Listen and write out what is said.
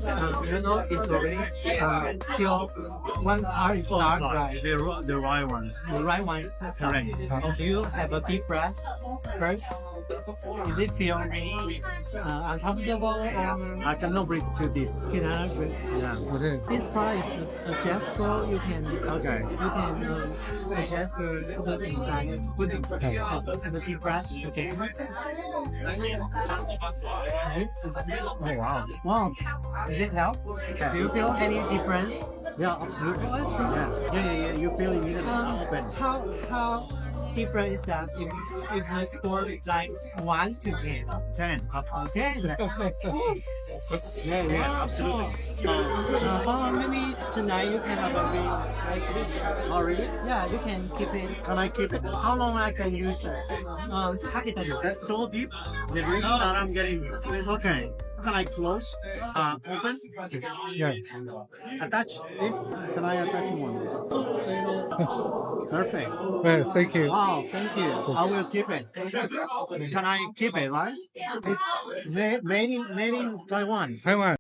it's already till 1 hour is start, right? The right one. The right one. Correct. Do you have a deep breath first? Does it feel really uncomfortable? I cannot breathe too deep. Cannot breathe. Yeah. This part is adjustable. You can Okay. adjust the inside. Put it have a deep breath. Okay. Oh wow. Wow. Does it help? Do you feel any difference? Yeah, absolutely. Yeah. You feel immediately open. How different is that if the score is like 1 to 10? 10. 10. Yeah, absolutely. Or maybe tonight you can have a really nice sleep. Oh really? Yeah, you can keep it. Can I keep it? How long I can use it? That's so deep. The reading that I'm getting. Okay. Can I close? Open? Yeah. Attach this? Can I attach one? Perfect. Well, thank you. Wow, thank you. I will keep it. Can I keep it, right? It's made in Taiwan. Taiwan.